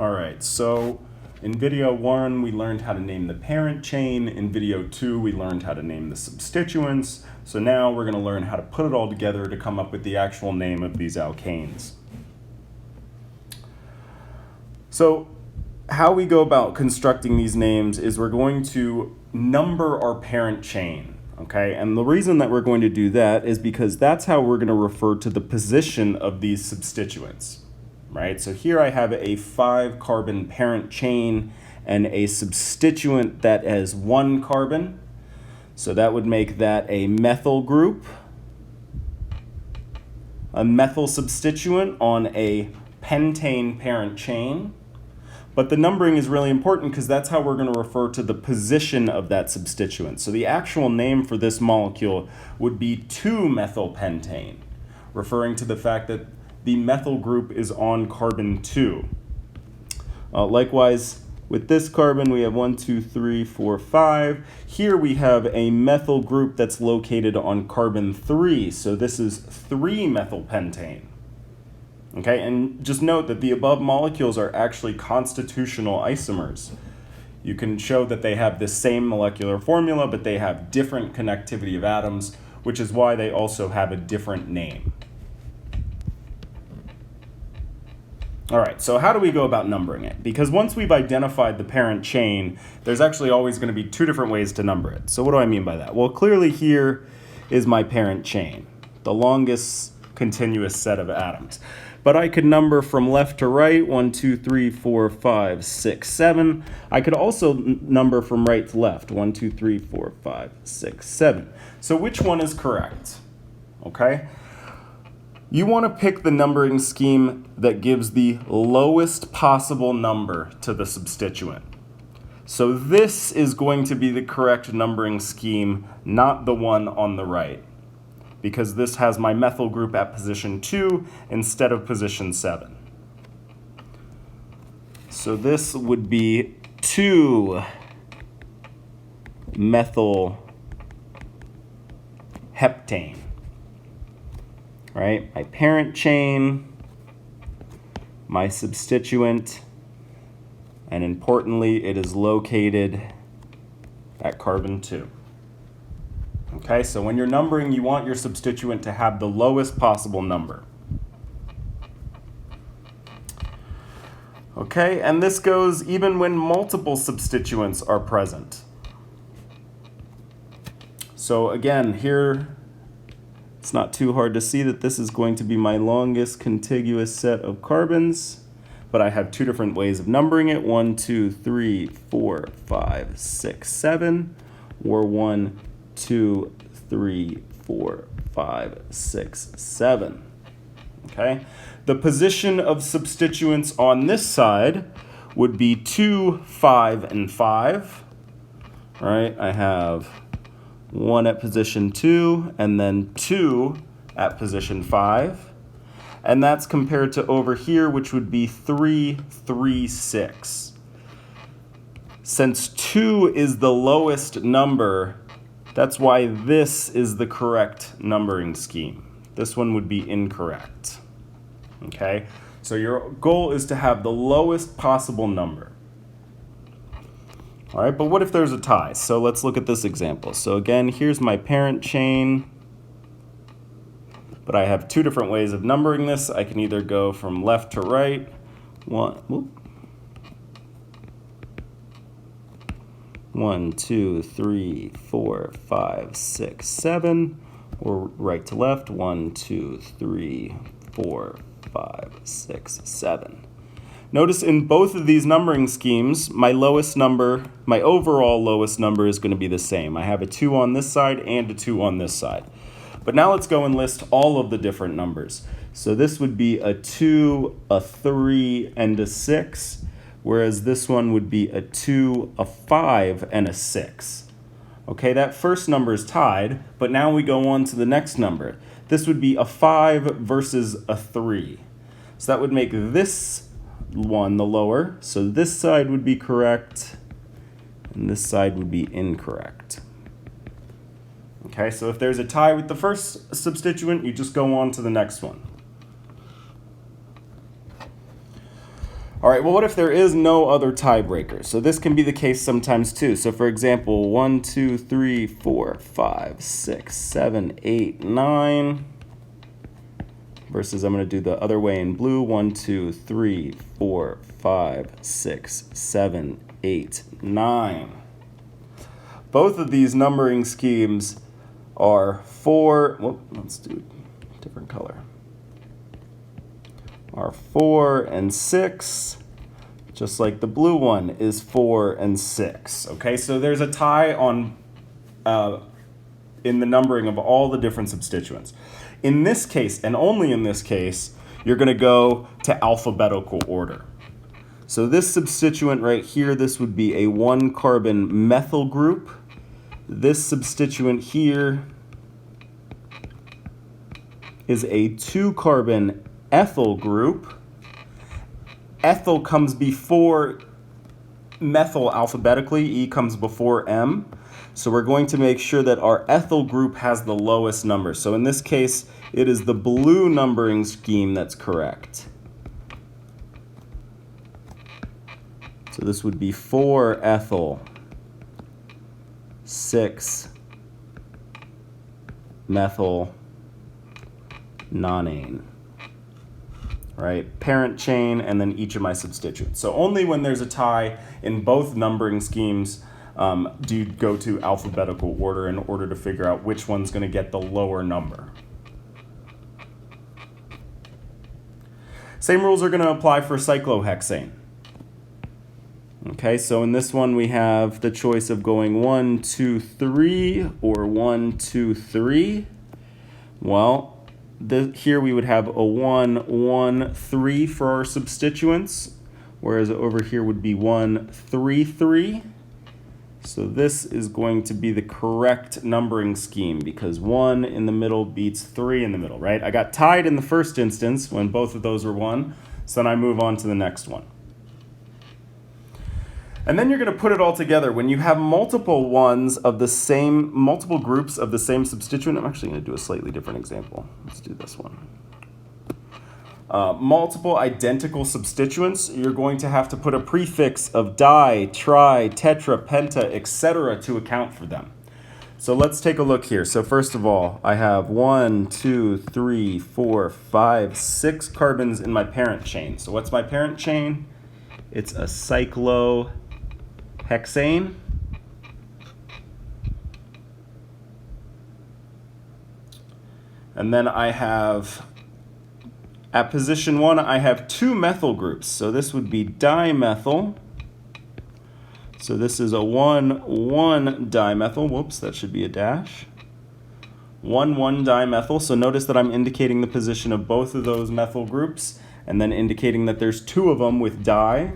All right, so in video 1, we learned how to name the parent chain. In video 2, we learned how to name the substituents. So now we're going to learn how to put it all together to come up with the actual name of these alkanes. So how we go about constructing these names is we're going to number our parent chain. Okay, and the reason that we're going to do that is because that's how we're going to refer to the position of these substituents, right? So here I have a 5-carbon parent chain and a substituent that has 1 carbon. So that would make that a methyl group, a methyl substituent on a pentane parent chain. But the numbering is really important because that's how we're going to refer to the position of that substituent. So the actual name for this molecule would be 2-methylpentane, referring to the fact that the methyl group is on carbon 2. Likewise, with this carbon, we have 1, 2, 3, 4, 5. Here we have a methyl group that's located on carbon 3. So this is 3-methylpentane. Okay, and just note that the above molecules are actually constitutional isomers. You can show that they have the same molecular formula, but they have different connectivity of atoms, which is why they also have a different name. All right, so how do we go about numbering it? Because once we've identified the parent chain, there's actually always going to be 2 different ways to number it. So what do I mean by that? Well, clearly here is my parent chain, the longest continuous set of atoms. But I could number from left to right, 1, 2, 3, 4, 5, 6, 7. I could also number from right to left, 1, 2, 3, 4, 5, 6, 7. So which one is correct? Okay? You want to pick the numbering scheme that gives the lowest possible number to the substituent. So this is going to be the correct numbering scheme, not the one on the right, because this has my methyl group at position 2 instead of position 7. So this would be 2-methylheptane, right? My parent chain, my substituent, and importantly, it is located at carbon 2. Okay, so when you're numbering, you want your substituent to have the lowest possible number. Okay, and this goes even when multiple substituents are present. So again, here, it's not too hard to see that this is going to be my longest contiguous set of carbons, but I have 2 different ways of numbering it, 1, 2, 3, 4, 5, 6, 7, or 1, 2, 3, 4, 5, 6, 7. Okay? The position of substituents on this side would be 2, 5, and 5. All right, I have 1 at position 2, and then 2 at position 5. And that's compared to over here, which would be 3, 3, 6. Since 2 is the lowest number, that's why this is the correct numbering scheme. This one would be incorrect. Okay? So your goal is to have the lowest possible number. All right, but what if there's a tie? So let's look at this example. So again, here's my parent chain, but I have 2 different ways of numbering this. I can either go from left to right, 1, 2, 3, 4, 5, 6, 7, or right to left, 1, 2, 3, 4, 5, 6, 7. Notice in both of these numbering schemes, my lowest number, my overall lowest number is going to be the same. I have a 2 on this side and a 2 on this side. But now let's go and list all of the different numbers. So this would be a 2, a 3, and a 6. Whereas this one would be a 2, a 5, and a 6. Okay, that first number is tied, but now we go on to the next number. This would be a 5 versus a 3. So that would make this one the lower. So this side would be correct, and this side would be incorrect. Okay, so if there's a tie with the first substituent, you just go on to the next one. All right, well, what if there is no other tiebreaker? So this can be the case sometimes too. So for example, 1, 2, 3, 4, 5, 6, 7, 8, 9. Versus I'm going to do the other way in blue. 1, 2, 3, 4, 5, 6, 7, 8, 9. Both of these numbering schemes are 4. Whoop, let's do a different color. Are 4 and 6, just like the blue one is 4 and 6. Okay, so there's a tie on in the numbering of all the different substituents. In this case, and only in this case, you're going to go to alphabetical order. So this substituent right here, this would be a 1-carbon methyl group. This substituent here is a 2-carbon ethyl group. Ethyl comes before methyl alphabetically. E comes before M. So we're going to make sure that our ethyl group has the lowest number. So in this case, it is the blue numbering scheme that's correct. So this would be 4 ethyl, 6 methyl nonane. Right? Parent chain, and then each of my substituents. So only when there's a tie in both numbering schemes do you go to alphabetical order in order to figure out which one's going to get the lower number. Same rules are going to apply for cyclohexane. Okay, so in this one we have the choice of going 1, 2, 3 or 1, 2, 3. Well, here we would have a 1, 1, 3 for our substituents, whereas over here would be 1, 3, 3. So this is going to be the correct numbering scheme because 1 in the middle beats 3 in the middle, right? I got tied in the first instance when both of those were 1, so then I move on to the next one. And then you're going to put it all together. When you have multiple groups of the same substituent, I'm actually going to do a slightly different example. Let's do this one. Multiple identical substituents, you're going to have to put a prefix of di, tri, tetra, penta, etc. to account for them. So let's take a look here. So first of all, I have 1, 2, 3, 4, 5, 6 carbons in my parent chain. So what's my parent chain? It's a cyclohexane. And then I have, at position 1, I have 2 methyl groups. So this would be dimethyl. So this is a 1, 1 dimethyl. Whoops, that should be a dash. 1, 1 dimethyl. So notice that I'm indicating the position of both of those methyl groups and then indicating that there's 2 of them with di.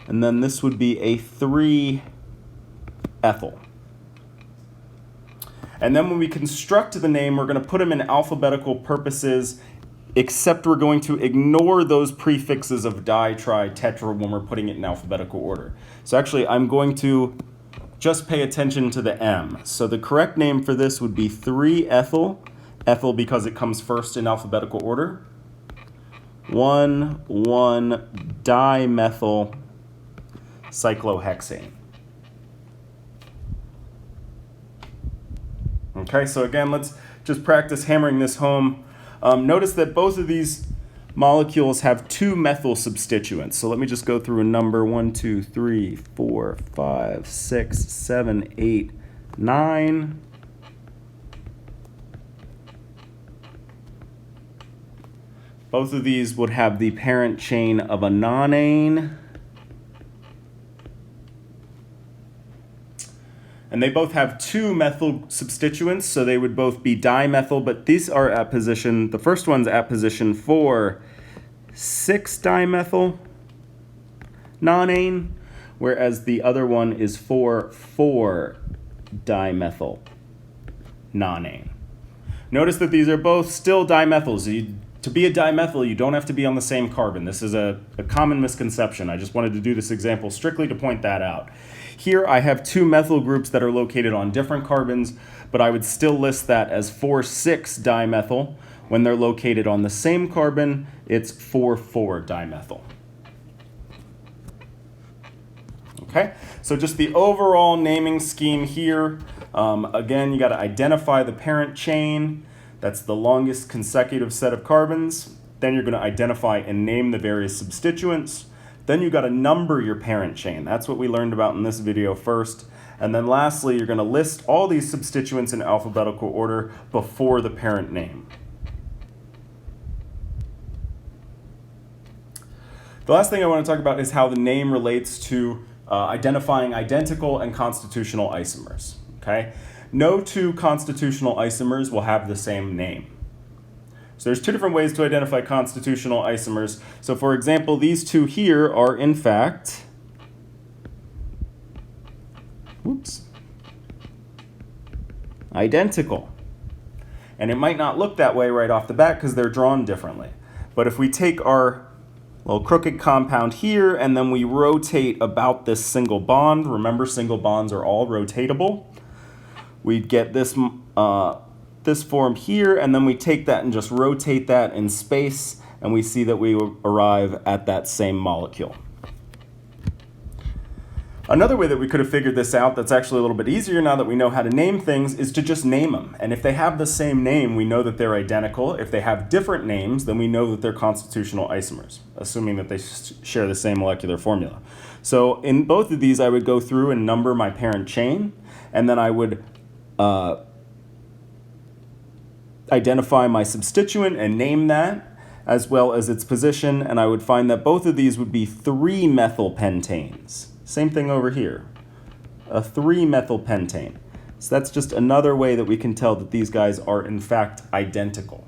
And then this would be a 3 ethyl. And then when we construct the name, we're going to put them in alphabetical purposes, except we're going to ignore those prefixes of di, tri, tetra when we're putting it in alphabetical order. So actually, I'm going to just pay attention to the M. So the correct name for this would be 3-ethyl, ethyl because it comes first in alphabetical order, 1, 1 dimethyl cyclohexane. Okay, so again, let's just practice hammering this home. Notice that both of these molecules have 2 methyl substituents. So let me just go through a number 1, 2, 3, 4, 5, 6, 7, 8, 9. Both of these would have the parent chain of a nonane. And they both have 2 methyl substituents, so they would both be dimethyl, but these are at position, the first one's at position 4, 6 dimethyl nonane, whereas the other one is 4, 4 dimethyl nonane. Notice that these are both still dimethyls. To be a dimethyl, you don't have to be on the same carbon. This is a common misconception. I just wanted to do this example strictly to point that out. Here I have 2 methyl groups that are located on different carbons, but I would still list that as 4,6 dimethyl. When they're located on the same carbon, it's 4,4 dimethyl. Okay, so just the overall naming scheme here. Again, you got to identify the parent chain. That's the longest consecutive set of carbons. Then you're going to identify and name the various substituents. Then you got to number your parent chain. That's what we learned about in this video first. And then lastly, you're going to list all these substituents in alphabetical order before the parent name. The last thing I want to talk about is how the name relates to identifying identical and constitutional isomers. Okay? No two constitutional isomers will have the same name. So there's two different ways to identify constitutional isomers. So for example, these two here are in fact, identical. And it might not look that way right off the bat because they're drawn differently. But if we take our little crooked compound here and then we rotate about this single bond, remember single bonds are all rotatable, we'd get this this form here, and then we take that and just rotate that in space, and we see that we arrive at that same molecule. Another way that we could have figured this out that's actually a little bit easier now that we know how to name things is to just name them. And if they have the same name, we know that they're identical. If they have different names, then we know that they're constitutional isomers, assuming that they share the same molecular formula. So in both of these, I would go through and number my parent chain, and then I would identify my substituent and name that, as well as its position, and I would find that both of these would be 3-methylpentanes. Same thing over here, a 3-methylpentane. So that's just another way that we can tell that these guys are in fact identical.